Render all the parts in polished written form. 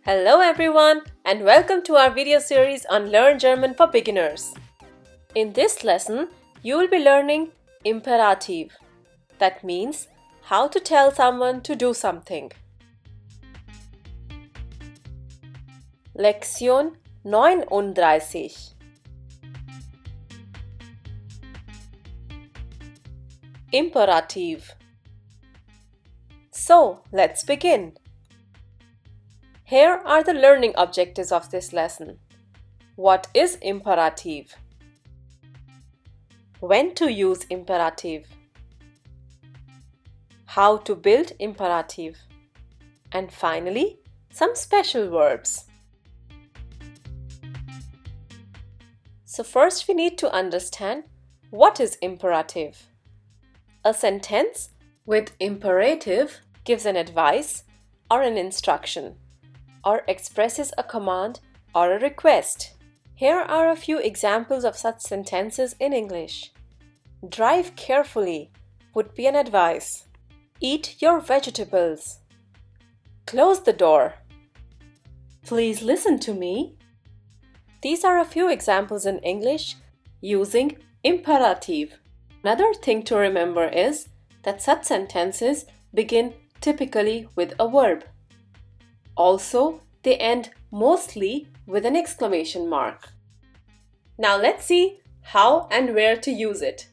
Hello everyone and welcome to our video series on Learn German for Beginners. In this lesson, you will be learning Imperativ. That means how to tell someone to do something. Lektion 39. Imperativ. So, let's begin. Here are the learning objectives of this lesson. What is imperative? When to use imperative? How to build imperative? And finally, some special verbs. So first we need to understand what is imperative. A sentence with imperative gives an advice or an instruction, or expresses a command or a request. Here are a few examples of such sentences in English. Drive carefully would be an advice. Eat your vegetables. Close the door. Please listen to me. These are a few examples in English using imperative. Another thing to remember is that such sentences begin typically with a verb. Also, they end mostly with an exclamation mark. Now let's see how and where to use it.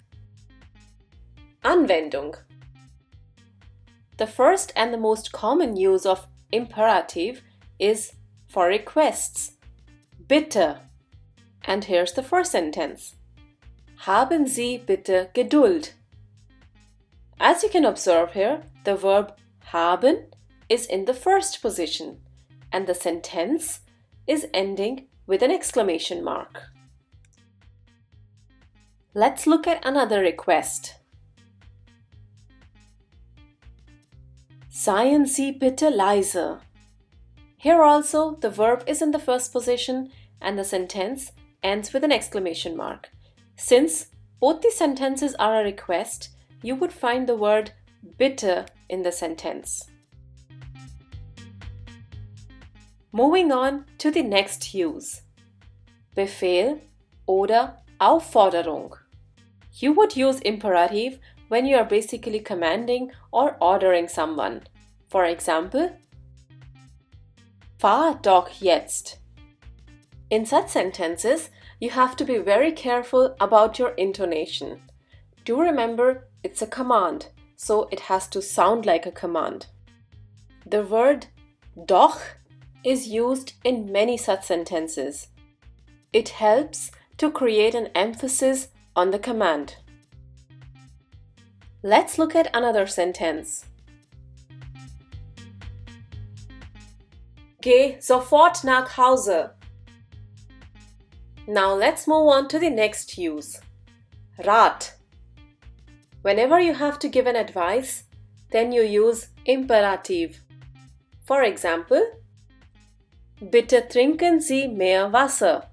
Anwendung. The first and the most common use of imperative is for requests. Bitte. And here's the first sentence. Haben Sie bitte Geduld. As you can observe here, the verb haben is in the first position and the sentence is ending with an exclamation mark. Let's look at another request. Seien Sie bitte leise. Here also the verb is in the first position and the sentence ends with an exclamation mark. Since both the sentences are a request, you would find the word bitte in the sentence. Moving on to the next use. Befehl oder Aufforderung. You would use imperative when you are basically commanding or ordering someone. For example, fahr doch jetzt. In such sentences, you have to be very careful about your intonation. Do remember it's a command, so it has to sound like a command. The word doch is used in many such sentences. It helps to create an emphasis on the command. Let's look at another sentence. Geh sofort nach Hause. Now let's move on to the next use. Rat. Whenever you have to give an advice, then you use imperative. For example, Bitte trinken Sie mehr Wasser.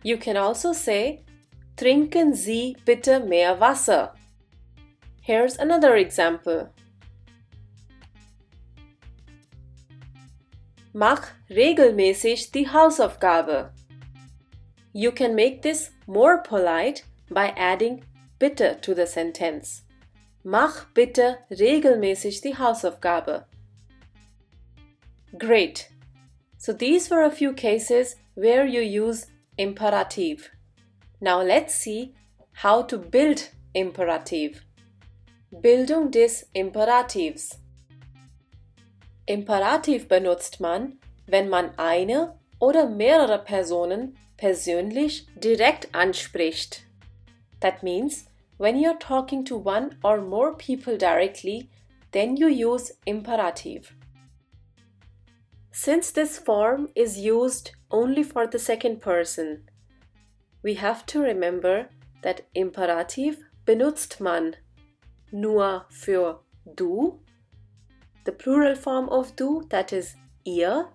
You can also say, Trinken Sie bitte mehr Wasser. Here's another example. Mach regelmäßig die Hausaufgabe. You can make this more polite by adding bitte to the sentence. Mach bitte regelmäßig die Hausaufgabe. Great! So these were a few cases where you use imperative. Now let's see how to build imperative. Bildung des Imperativs. Imperativ benutzt man, wenn man eine oder mehrere Personen persönlich direkt anspricht. That means when you're talking to one or more people directly, then you use imperative. Since this form is used only for the second person, we have to remember that imperativ benutzt man nur für du, the plural form of du, that is ihr,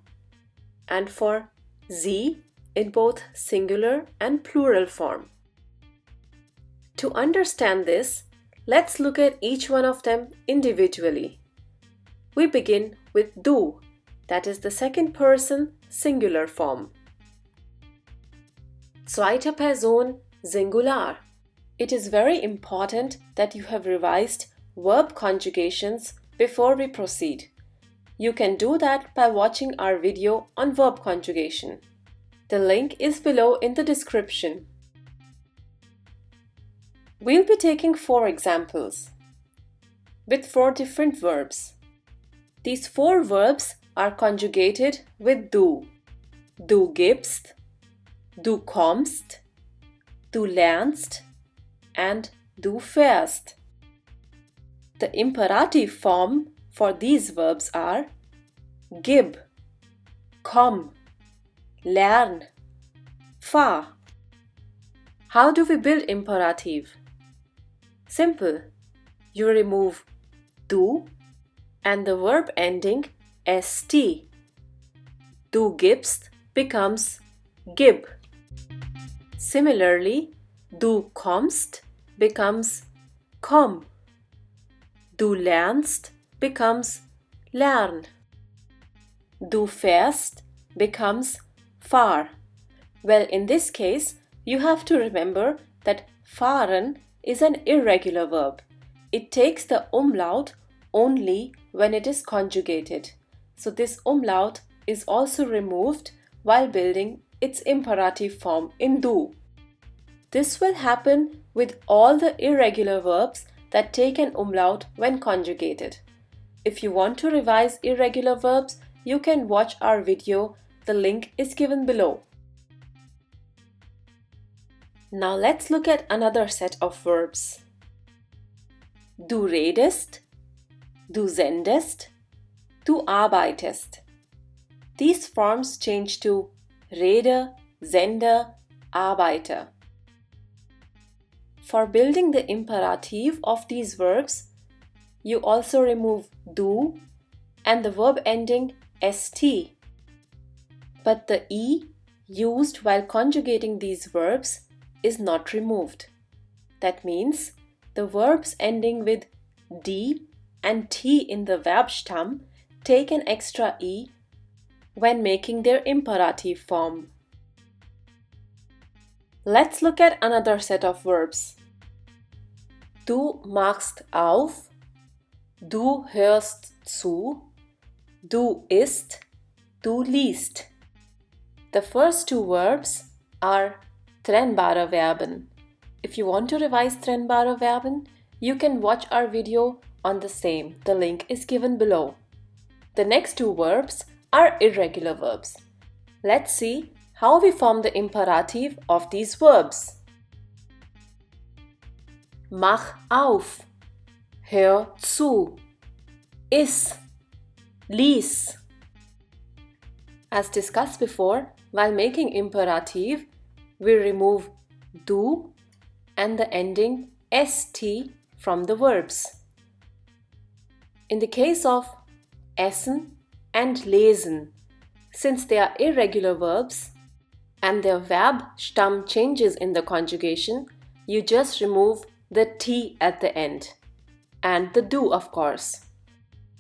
and for sie in both singular and plural form. To understand this, let's look at each one of them individually. We begin with du, that is the second person singular form. Zweite Person Singular. It is very important that you have revised verb conjugations before we proceed. You can do that by watching our video on verb conjugation. The link is below in the description. We'll be taking 4 examples with 4 different verbs. These 4 verbs are conjugated with du. Du gibst, du kommst, du lernst, and du fährst. The imperative form for these verbs are gib, komm, lern, fahr. How do we build imperative? Simple. You remove du and the verb ending st. Du gibst becomes gib. Similarly, du kommst becomes komm. Du lernst becomes lern. Du fährst becomes fahr. Well, in this case, you have to remember that fahren is an irregular verb. It takes the umlaut only when it is conjugated. So this umlaut is also removed while building its imperative form in du. This will happen with all the irregular verbs that take an umlaut when conjugated. If you want to revise irregular verbs, you can watch our video. The link is given below. Now let's look at another set of verbs. Du redest, du sendest, du arbeitest. These forms change to rede, sende, arbeite. For building the imperative of these verbs, you also remove du and the verb ending st. But the e used while conjugating these verbs is not removed. That means the verbs ending with d and t in the Verbstamm take an extra e when making their imperative form. Let's look at another set of verbs. Du machst auf, du hörst zu, du isst, du liest. The first 2 verbs are trennbare Verben. If you want to revise trennbare Verben, you can watch our video on the same. The link is given below. The next 2 verbs are irregular verbs. Let's see how we form the imperative of these verbs. Mach auf, hör zu, iss, lies. As discussed before, while making imperative, we remove du and the ending st from the verbs. In the case of essen and lesen, since they are irregular verbs and their Verbstamm changes in the conjugation, you just remove the t at the end and the du, of course.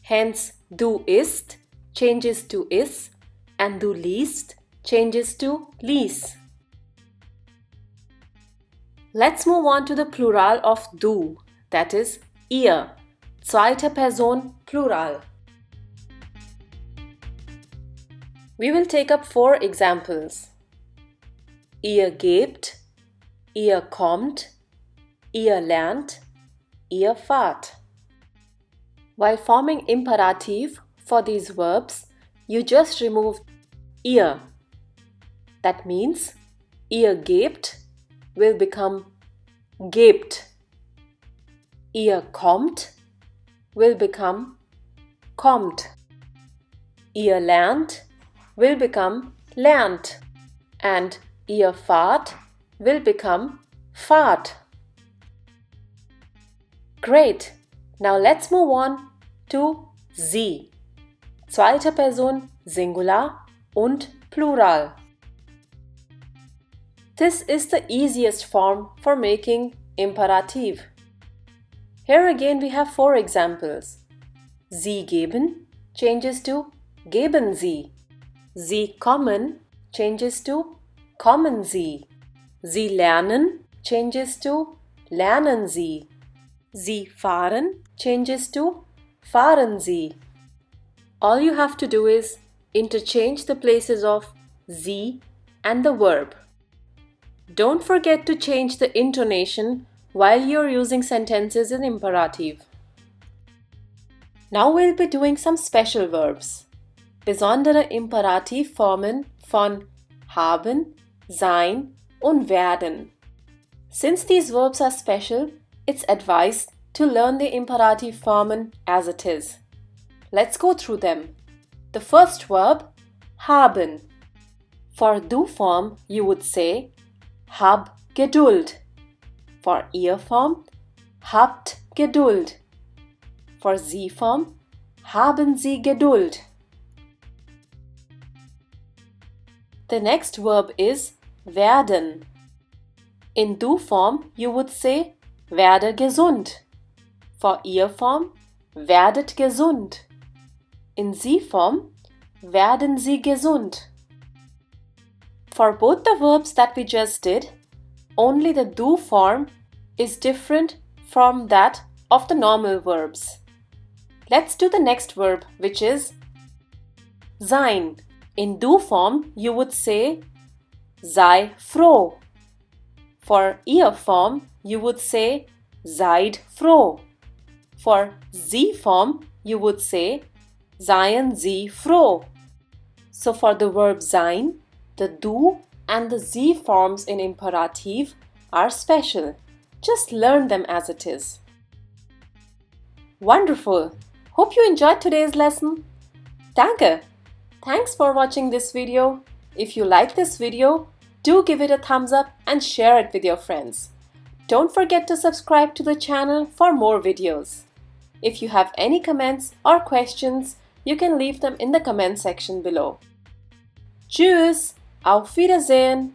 Hence, du isst changes to iss and du liest changes to lies. Let's move on to the plural of du, that is ihr, zweite Person Plural. We will take up 4 examples. Ihr gebt, ihr kommt, ihr lernt, ihr fahrt. While forming imperative for these verbs, you just remove ihr. That means ihr gebt will become gebt. Ihr kommt will become kommt. Ihr lernt will become lernt. And ihr fahrt will become fahrt. Great! Now let's move on to sie. Zweite Person Singular und Plural. This is the easiest form for making imperative. Here again we have 4 examples. Sie geben changes to geben Sie. Sie kommen changes to kommen Sie. Sie lernen changes to lernen Sie. Sie fahren changes to fahren Sie. All you have to do is interchange the places of Sie and the verb. Don't forget to change the intonation while you're using sentences in imperative. Now we'll be doing some special verbs. Besondere Imperativformen von haben, sein und werden. Since these verbs are special, it's advised to learn the Imperativformen as it is. Let's go through them. The first verb, haben. For du form, you would say hab Geduld. For ihr form, habt Geduld. For sie form, haben Sie Geduld. The next verb is werden. In du form, you would say werde gesund. For ihr form, werdet gesund. In sie form, werden Sie gesund. For both the verbs that we just did, only the du form is different from that of the normal verbs. Let's do the next verb, which is sein. In du form, you would say sei froh. For ihr form, you would say seid froh. For sie form, you would say seien Sie froh. So for the verb sein, the du and the sie forms in imperative are special. Just learn them as it is. Wonderful! Hope you enjoyed today's lesson. Danke! Thanks for watching this video. If you like this video, do give it a thumbs up and share it with your friends. Don't forget to subscribe to the channel for more videos. If you have any comments or questions, you can leave them in the comment section below. Tschüss! Auf Wiedersehen!